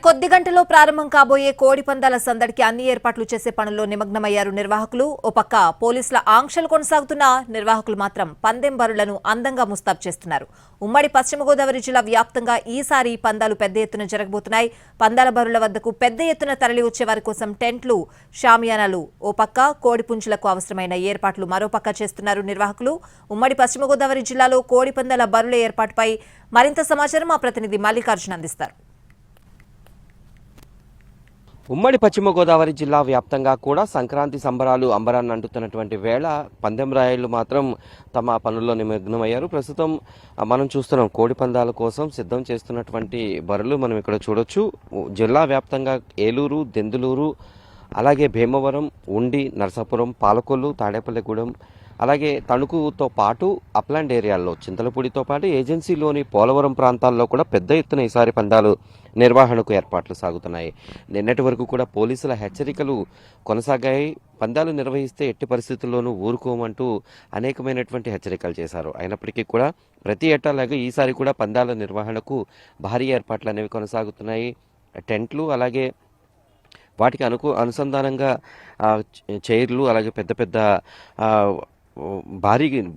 కొద్ది గంటలో ప్రారంభం కాబోయే కోడి పందాల సందడికి అన్ని ఏర్పాట్లు చేసే పనుల్లో నిమగ్నమయ్యారు నిర్వాహకులు. ఓ పక్క పోలీసుల ఆంక్షలు కొనసాగుతున్నా నిర్వాహకులు మాత్రం పందెం బరులను అందంగా ముస్తాబు చేస్తున్నారు. ఉమ్మడి పశ్చిమ గోదావరి జిల్లా వ్యాప్తంగా ఈసారి పందాలు పెద్ద ఎత్తున జరగబోతున్నాయి. పందాల బరుల వద్దకు పెద్ద ఎత్తున తరలి వచ్చే వారి కోసం టెంట్లు, షామియానాలు ఓ పక్క, కోడి పుంజులకు అవసరమైన ఏర్పాట్లు మరోపక్క చేస్తున్నారు నిర్వాహకులు. ఉమ్మడి పశ్చిమ గోదావరి జిల్లాలో కోడి పందాల బరుల ఏర్పాటుపై మరింత సమాచారం మా ప్రతినిధి మల్లికార్జున అందిస్తారు. ఉమ్మడి పశ్చిమ గోదావరి జిల్లా వ్యాప్తంగా కూడా సంక్రాంతి సంబరాలు అంబరాన్ని అంటుతున్నటువంటి వేళ పందెం రాయుళ్లు మాత్రం తమ పనుల్లో నిమగ్నమయ్యారు. ప్రస్తుతం మనం చూస్తున్నాం కోడి పందాల కోసం సిద్ధం చేస్తున్నటువంటి బరులు మనం ఇక్కడ చూడొచ్చు. జిల్లా వ్యాప్తంగా ఏలూరు, దెందులూరు, అలాగే భీమవరం, ఉండి, నరసాపురం, పాలకొల్లు, తాడేపల్లిగూడెం, అలాగే తణుకుతో పాటు అప్లాండ్ ఏరియాల్లో చింతలపూడితో పాటు ఏజెన్సీలోని పోలవరం ప్రాంతాల్లో కూడా పెద్ద ఎత్తున ఈసారి పందాలు నిర్వహణకు ఏర్పాట్లు సాగుతున్నాయి. నిన్నటి వరకు కూడా పోలీసుల హెచ్చరికలు కొనసాగాయి. పందాలు నిర్వహిస్తే ఎట్టి పరిస్థితుల్లోనూ ఊరుకోమంటూ అనేకమైనటువంటి హెచ్చరికలు చేశారు. అయినప్పటికీ కూడా ప్రతి ఏటాలాగా ఈసారి కూడా పందాల నిర్వహణకు భారీ ఏర్పాట్లు అనేవి కొనసాగుతున్నాయి. టెంట్లు, అలాగే వాటికి అనుసంధానంగా చైర్లు, అలాగే పెద్ద పెద్ద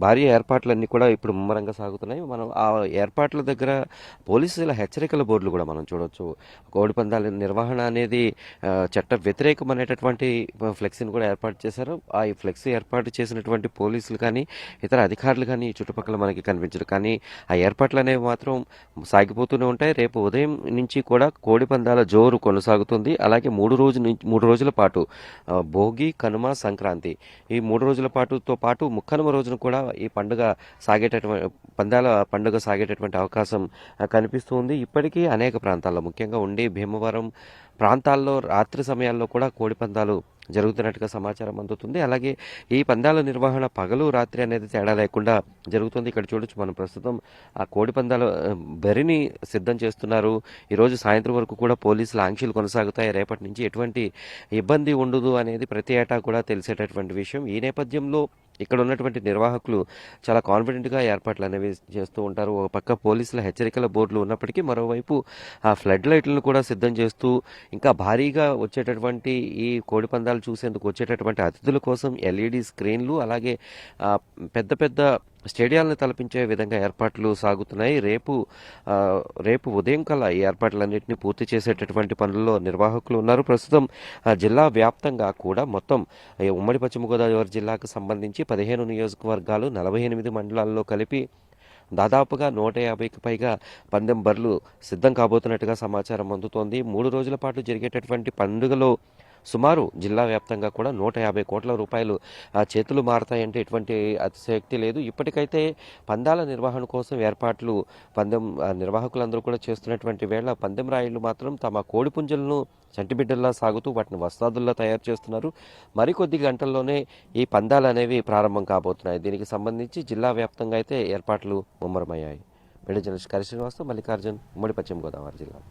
భారీ ఏర్పాట్లన్నీ కూడా ఇప్పుడు ముమ్మరంగా సాగుతున్నాయి. మనం ఆ ఏర్పాట్ల దగ్గర పోలీసుల హెచ్చరికల బోర్డులు కూడా మనం చూడవచ్చు. కోడి పందాల నిర్వహణ అనేది చట్ట వ్యతిరేకమైనటువంటి ఫ్లెక్సీని కూడా ఏర్పాటు చేశారు. ఆ ఫ్లెక్సీ ఏర్పాటు చేసినటువంటి పోలీసులు కానీ ఇతర అధికారులు కానీ చుట్టుపక్కల మనకి కనిపించరు. కానీ ఆ ఏర్పాట్లు అనేవి మాత్రం సాగిపోతూనే ఉంటాయి. రేపు ఉదయం నుంచి కూడా కోడి పందాల జోరు కొనసాగుతుంది. అలాగే మూడు రోజుల పాటు భోగి, కనుమ, సంక్రాంతి ఈ 3 రోజుల పాటు ముక్కనుమ రోజున కూడా ఈ పందాల పండుగ సాగేటటువంటి అవకాశం కనిపిస్తుంది. ఇప్పటికీ అనేక ప్రాంతాల్లో, ముఖ్యంగా ఉండి భీమవరం ప్రాంతాల్లో రాత్రి సమయాల్లో కూడా కోడి పందాలు జరుగుతున్నట్టుగా సమాచారం అందుతుంది. అలాగే ఈ పందాల నిర్వహణ పగలు రాత్రి అనేది తేడా లేకుండా జరుగుతుంది. ఇక్కడ చూడొచ్చు మనం ప్రస్తుతం ఆ కోడి పందాల బరిని సిద్ధం చేస్తున్నారు. ఈరోజు సాయంత్రం వరకు కూడా పోలీసుల ఆంక్షలు కొనసాగుతాయి. రేపటి నుంచి ఎటువంటి ఇబ్బంది ఉండదు అనేది ప్రతి ఏటా కూడా తెలిసేటటువంటి విషయం. ఈ నేపథ్యంలో ఇక్కడ ఉన్నటువంటి నిర్వాహకులు చాలా కాన్ఫిడెంట్గా ఏర్పాట్లు అనేవి చేస్తూ ఉంటారు. ఒక పక్క పోలీసుల హెచ్చరికల బోర్డులు ఉన్నప్పటికీ మరోవైపు ఆ ఫ్లడ్ లైట్లను కూడా సిద్ధం చేస్తూ ఇంకా భారీగా వచ్చేటటువంటి ఈ కోడి పందాలు చూసేందుకు వచ్చేటటువంటి అతిథుల కోసం ఎల్ఈడి స్క్రీన్లు, అలాగే పెద్ద పెద్ద స్టేడియాలను తలపించే విధంగా ఏర్పాట్లు సాగుతున్నాయి. రేపు ఉదయం కల్లా ఈ ఏర్పాట్లన్నింటినీ పూర్తి చేసేటటువంటి పనుల్లో నిర్వాహకులు ఉన్నారు. ప్రస్తుతం జిల్లా వ్యాప్తంగా కూడా మొత్తం ఉమ్మడి పశ్చిమ గోదావరి జిల్లాకు సంబంధించి 15 నియోజకవర్గాలు, 48 మండలాల్లో కలిపి దాదాపుగా 150కి పైగా పందెం బర్లు సిద్ధం కాబోతున్నట్టుగా సమాచారం అందుతోంది. 3 రోజుల పాటు జరిగేటటువంటి పండుగలో సుమారు జిల్లా వ్యాప్తంగా కూడా 150 కోట్ల రూపాయలు చేతులు మారతాయంటే ఎటువంటి అతిశయోక్తి లేదు. ఇప్పటికైతే పందాల నిర్వహణ కోసం ఏర్పాట్లు నిర్వాహకులందరూ కూడా చేస్తున్నటువంటి వేళ పందెం రాయుళ్లు మాత్రం తమ కోడి పుంజులను చంటిబిడ్డల్లా సాగుతూ వాటిని వస్తాదుల్లా తయారు చేస్తున్నారు. మరికొద్ది గంటల్లోనే ఈ పందాలు అనేవి ప్రారంభం కాబోతున్నాయి. దీనికి సంబంధించి జిల్లా వ్యాప్తంగా అయితే ఏర్పాట్లు ముమ్మరమయ్యాయి. మీడియా జర్నలిస్ట్ కరి శ్రీనివాస్తో మల్లికార్జున్, ఉమ్మడి పశ్చిమ గోదావరి జిల్లా.